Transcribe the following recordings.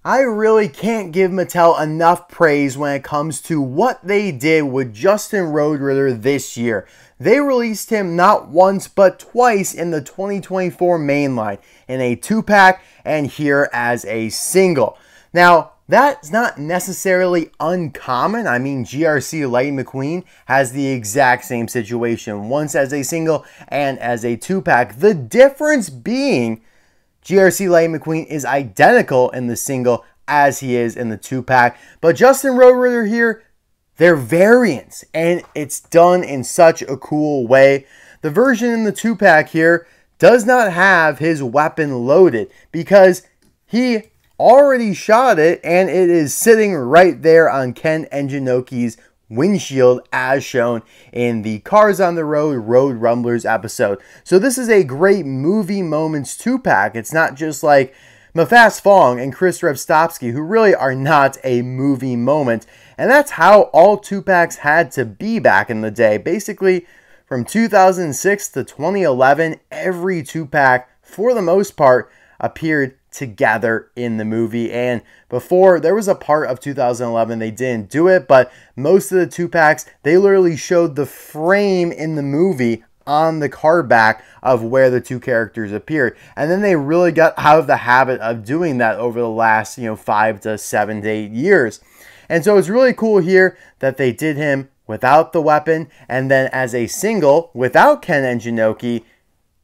I really can't give Mattel enough praise when it comes to what they did with Justin Roadritter this year. They released him not once but twice in the 2024 mainline, in a 2-pack and here as a single. Now, that's not necessarily uncommon. I mean, GRC Lightning McQueen has the exact same situation, once as a single and as a 2-pack. The difference being GRC Lightning McQueen is identical in the single as he is in the 2-pack. But Justin Roadritter here, they're variants, and it's done in such a cool way. The version in the 2-pack here does not have his weapon loaded because he already shot it, and it is sitting right there on Ken Enginoki's windshield as shown in the Cars on the Road Road Rumblers episode. So this is a great movie moments 2-pack. It's not just like Mafas Fong and Chris Revstovsky, who really are not a movie moment. And that's how all 2-packs had to be back in the day. Basically, from 2006 to 2011, every 2-pack, for the most part, appeared together in the movie. And before, there was a part of 2011 they didn't do it, but most of the 2-packs, they literally showed the frame in the movie on the card back of where the two characters appeared. And then they really got out of the habit of doing that over the last 5 to 7 to 8 years. And so it's really cool here that they did him without the weapon, and then as a single without Ken Enginoki,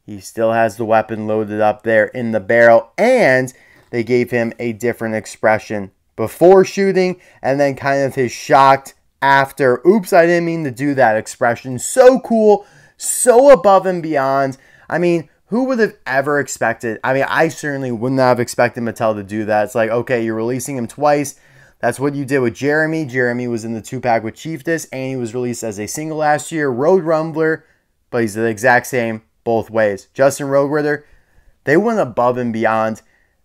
he still has the weapon loaded up there in the barrel, and they gave him a different expression before shooting, and then kind of his shocked after, oops, I didn't mean to do that expression. So cool, so above and beyond. I mean, who would have ever expected? I mean, I certainly wouldn't have expected Mattel to do that. It's like, okay, you're releasing him twice. That's what you did with Jeremy. Jeremy was in the 2-pack with Chiefess, and he was released as a single last year. Road Rumbler, but he's the exact same both ways. Justin Roadritter, they went above and beyond,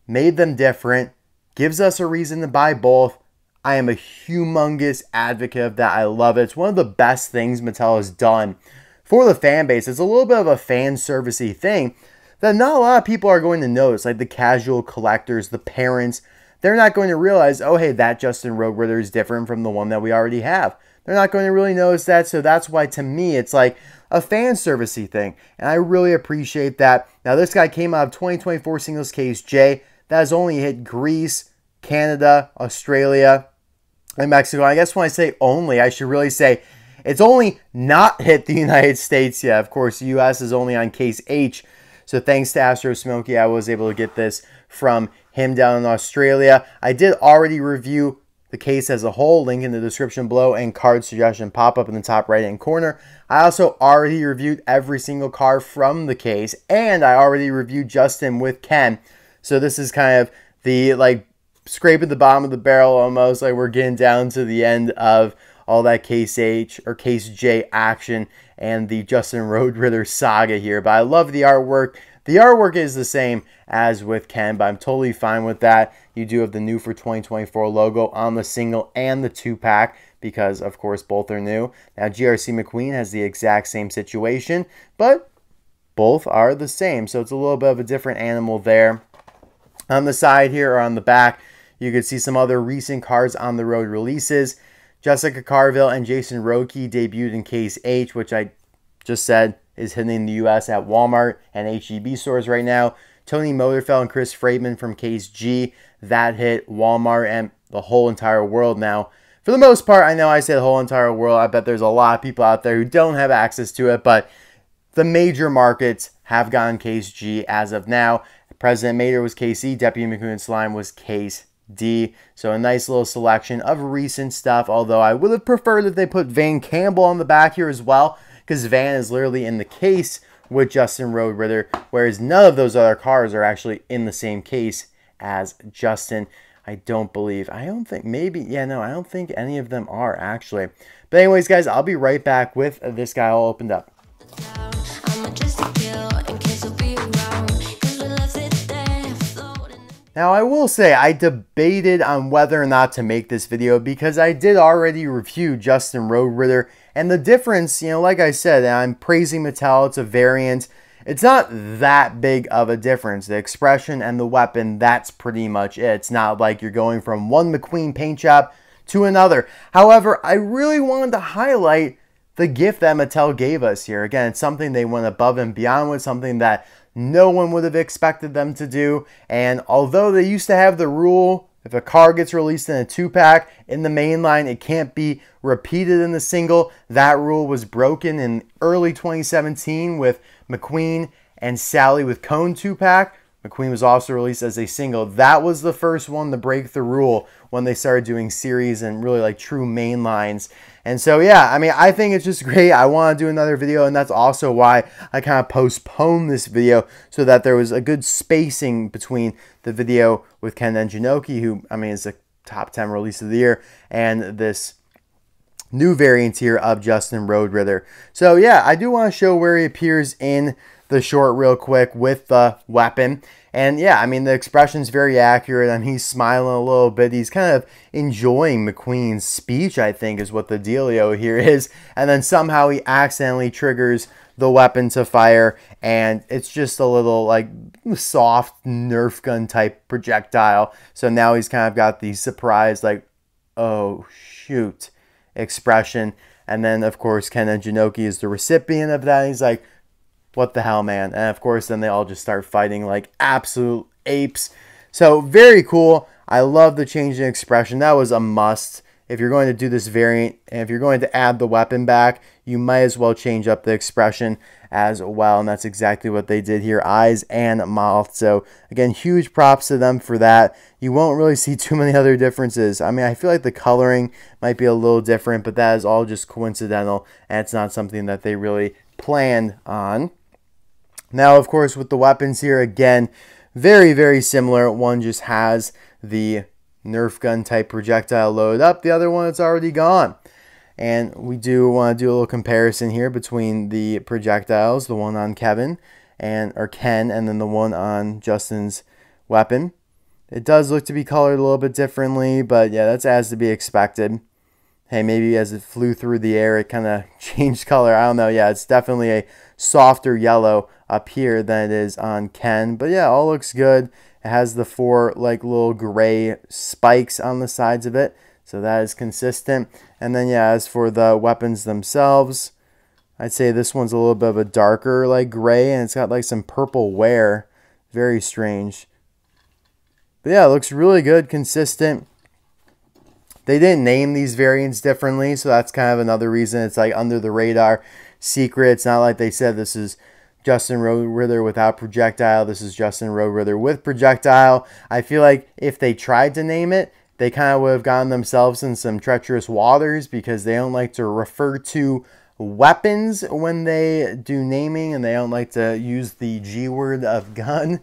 made them different, gives us a reason to buy both. I am a humongous advocate of that. I love it. It's one of the best things Mattel has done for the fan base. It's a little bit of a fan servicey thing that not a lot of people are going to notice, like the casual collectors, the parents. They're not going to realize, oh, hey, that Justin Roadritter is different from the one that we already have. They're not going to really notice that, so that's why, to me, it's like a fan servicey thing, and I really appreciate that. Now, this guy came out of 2024 Singles Case J. That has only hit Greece, Canada, Australia, and Mexico. I guess when I say only, I should really say it's only not hit the United States yet. Of course, the U.S. is only on Case H, so thanks to Astro Smokey, I was able to get this from him down in Australia. I did already review the case as a whole, link in the description below, and card suggestion pop up in the top right hand corner. I also already reviewed every single card from the case, and I already reviewed Justin with Ken. So this is kind of the scraping the bottom of the barrel almost. Like we're getting down to the end of all that Case H or Case J action and the Justin Roadritter saga here. But I love the artwork. The artwork is the same as with Ken, but I'm totally fine with that. You do have the new for 2024 logo on the single and the 2-pack because, of course, both are new. Now, GRC McQueen has the exact same situation, but both are the same. So it's a little bit of a different animal there. On the side here or on the back, you can see some other recent Cars on the Road releases. Jessica Carville and Jason Roque debuted in Case H, which I just said is hitting the U.S. at Walmart and H-E-B stores right now. Tony Motorfeld and Chris Freedman from Case G, that hit Walmart and the whole entire world now. For the most part, I know I said the whole entire world. I bet there's a lot of people out there who don't have access to it, but the major markets have gotten Case G as of now. President Mater was Case E, Deputy McQueen Slime was Case D. So a nice little selection of recent stuff, although I would have preferred if they put Van Campbell on the back here as well, because Van is literally in the case with Justin Roadritter, whereas none of those other cars are actually in the same case as Justin. I don't think any of them are actually. But anyways, guys, I'll be right back with this guy all opened up. Now, I will say I debated on whether or not to make this video because I did already review Justin Roadritter, and the difference, like I said, I'm praising Mattel, it's a variant, it's not that big of a difference. The expression and the weapon, that's pretty much it. It's not like you're going from one McQueen paint job to another. However, I really wanted to highlight the gift that Mattel gave us here. Again, it's something they went above and beyond with, something that no one would have expected them to do. And although they used to have the rule, if a car gets released in a 2-pack in the main line, it can't be repeated in the single. That rule was broken in early 2017 with McQueen and Sally with Cone 2-pack. McQueen was also released as a single. That was the first one to break the rule when they started doing series and really like true main lines. And so, yeah, I mean, I think it's just great. I want to do another video, and that's also why I kind of postponed this video, so that there was a good spacing between the video with Ken Enginoki, who, I mean, is a top 10 release of the year, and this new variant here of Justin Roadritter. So, yeah, I do want to show where he appears in the short real quick with the weapon. And yeah, I mean, the expression's very accurate. I mean, he's smiling a little bit. He's kind of enjoying McQueen's speech, I think, is what the dealio here is. And then somehow he accidentally triggers the weapon to fire, and it's just a little like soft Nerf gun type projectile. So now he's kind of got the surprise, like, oh shoot expression. And then of course Ken Enginoki is the recipient of that. He's like, what the hell, man? And of course then they all just start fighting like absolute apes. So very cool. I love the change in expression. That was a must. If you're going to do this variant, and if you're going to add the weapon back, you might as well change up the expression as well. And that's exactly what they did here, eyes and mouth. So again, huge props to them for that. You won't really see too many other differences. I mean, I feel like the coloring might be a little different, but that is all just coincidental, and it's not something that they really planned on. Now, of course, with the weapons here, again, very, very similar. One just has the Nerf gun type projectile loaded up. The other one, it's already gone. And we do want to do a little comparison here between the projectiles, the one on Ken, and then the one on Justin's weapon. It does look to be colored a little bit differently, but yeah, that's as to be expected. Hey, maybe as it flew through the air, it kind of changed color. I don't know. Yeah, it's definitely a softer yellow up here than it is on Ken. But yeah, all looks good. It has the 4 like little gray spikes on the sides of it, so that is consistent. And then yeah, as for the weapons themselves, I'd say this one's a little bit of a darker like gray, and it's got like some purple wear. Very strange. But yeah, it looks really good, consistent. They didn't name these variants differently, so that's kind of another reason it's like under the radar secret. It's not like they said this is Justin Roadritter without projectile, this is Justin Roadritter with projectile. I feel like if they tried to name it, they kind of would have gotten themselves in some treacherous waters, because they don't like to refer to weapons when they do naming, and they don't like to use the G word of gun.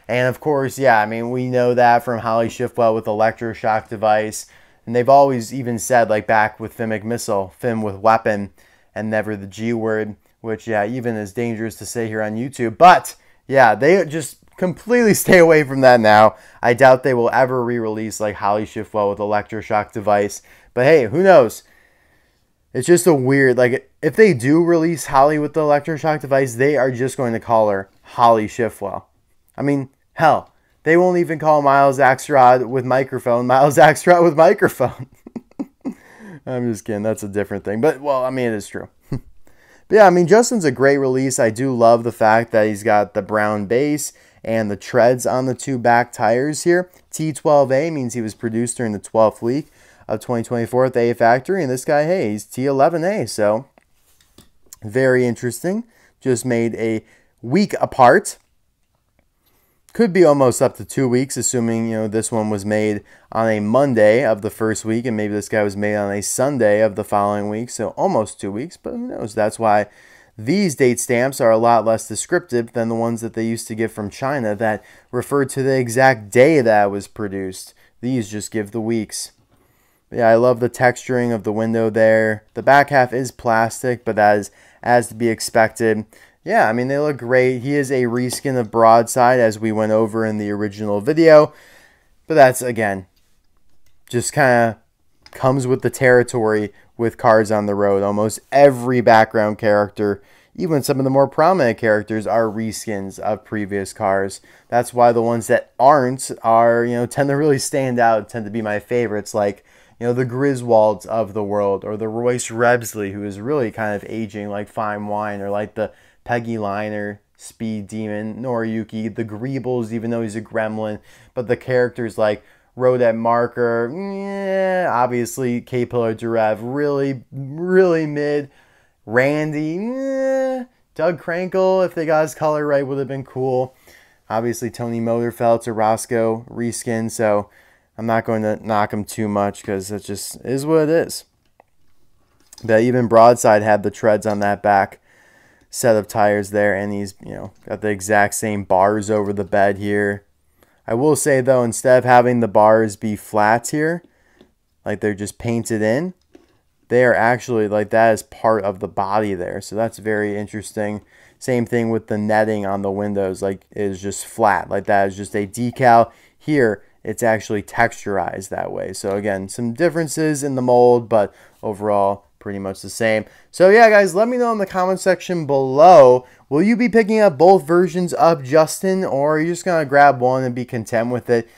And of course, yeah, I mean, we know that from Holly Shiftwell with electroshock device. And they've always even said, like back with Finn McMissile, Finn with weapon, and never the G word, which, yeah, even is dangerous to say here on YouTube. But, yeah, they just completely stay away from that now. I doubt they will ever re-release, like, Holly Shiftwell with electroshock device. But, hey, who knows? It's just a weird, like, if they do release Holly with the electroshock device, they are just going to call her Holly Shiftwell. I mean, hell, they won't even call Miles Axelrod with microphone Miles Axelrod with microphone. I'm just kidding. That's a different thing. But, well, I mean, it is true. But, yeah, I mean, Justin's a great release. I do love the fact that he's got the brown base and the treads on the 2 back tires here. T12A means he was produced during the 12th week of 2024 at the A factory. And this guy, hey, he's T11A. So, very interesting. Just made a week apart. Could be almost up to 2 weeks, assuming, you know, this one was made on a Monday of the first week, and maybe this guy was made on a Sunday of the following week, so almost 2 weeks, but who knows? That's why these date stamps are a lot less descriptive than the ones that they used to give from China that referred to the exact day that it was produced. These just give the weeks. But yeah, I love the texturing of the window there. The back half is plastic, but that is as to be expected. Yeah, I mean, they look great. He is a reskin of Broadside, as we went over in the original video. But that's, again, just kind of comes with the territory with cars on the road. Almost every background character even some of the more prominent characters are reskins of previous cars. That's why the ones that aren't are, tend to really stand out, tend to be my favorites, like, the Griswolds of the world, or the Royce Rebsley, who is really kind of aging like fine wine, or like the Peggy Liner, Speed Demon, Noriyuki, the Greebles, even though he's a gremlin, but the characters like Rodette Marker, obviously K-Pillar Durev, really mid. Randy, Doug Crankle, if they got his color right, would have been cool. Obviously Tony Motorfeld's a Roscoe reskin, so I'm not going to knock him too much because it just is what it is. But even Broadside had the treads on that back set of tires there, and he's, got the exact same bars over the bed here. I will say, though, instead of having the bars be flat here, like they're just painted in, they are actually, like, that is part of the body there. So that's very interesting. Same thing with the netting on the windows, like, it is just flat. Like, that is just a decal. Here, it's actually texturized that way. So again, some differences in the mold, but overall, pretty much the same. So yeah, guys, let me know in the comment section below, will you be picking up both versions of Justin, or are you just going to grab one and be content with it?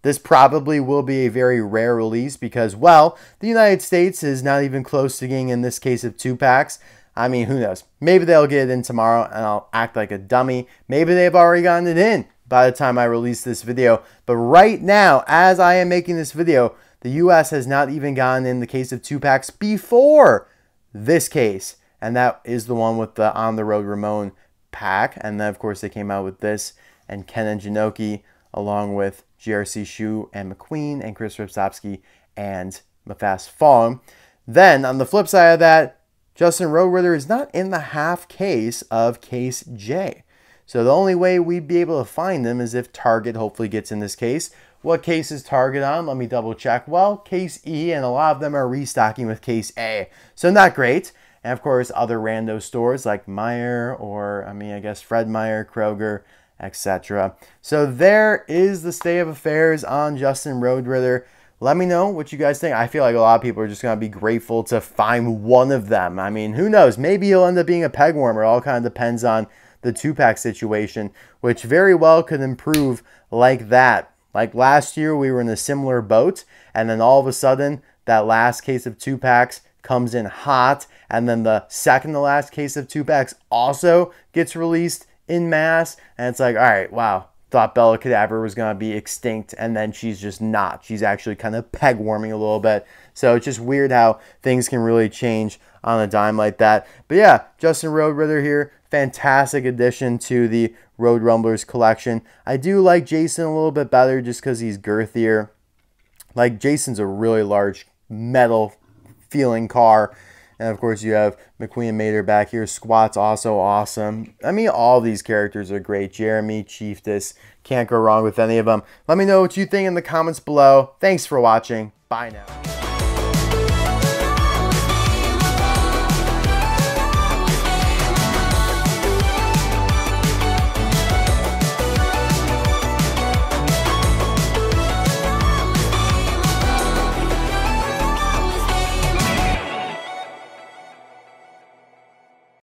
This probably will be a very rare release because, well, the United States is not even close to getting in this case of 2-packs. I mean, who knows? Maybe they'll get it in tomorrow and I'll act like a dummy. Maybe they've already gotten it in by the time I release this video. But right now, as I am making this video, the US has not even gotten in the case of 2-packs before this case. And that is the one with the On the Road Ramon pack. And then, of course, they came out with this and Ken Enginoki, along with GRC Shu and McQueen and Chris Ripsopsky and Mafast Fong. Then, on the flip side of that, Justin Roadritter is not in the half case of Case J. So the only way we'd be able to find them is if Target hopefully gets in this case. What case is Target on? Let me double check. Well, Case E, and a lot of them are restocking with Case A. So not great. And of course, other rando stores like Meyer, or I guess Fred Meyer, Kroger, etc. So there is the state of affairs on Justin Roadritter. Let me know what you guys think. I feel like a lot of people are just going to be grateful to find one of them. I mean, who knows? Maybe he'll end up being a peg warmer. It all kind of depends on the 2-pack situation, which very well could improve like that. Like last year, we were in a similar boat, and then all of a sudden, that last case of 2-packs comes in hot, and then the second to last case of 2-packs also gets released in mass, and it's like, all right, wow, thought Bella Cadaver was going to be extinct, and then she's just not. She's actually kind of peg warming a little bit. So it's just weird how things can really change on a dime like that. But yeah, Justin Roadritter here, fantastic addition to the Road Rumblers collection. I do like Jason a little bit better just because he's girthier. Like, Jason's a really large metal feeling car. And of course, you have McQueen and Mater back here. Squat's also awesome. I mean, all these characters are great. Jeremy, Chiefess, can't go wrong with any of them. Let me know what you think in the comments below. Thanks for watching. Bye now.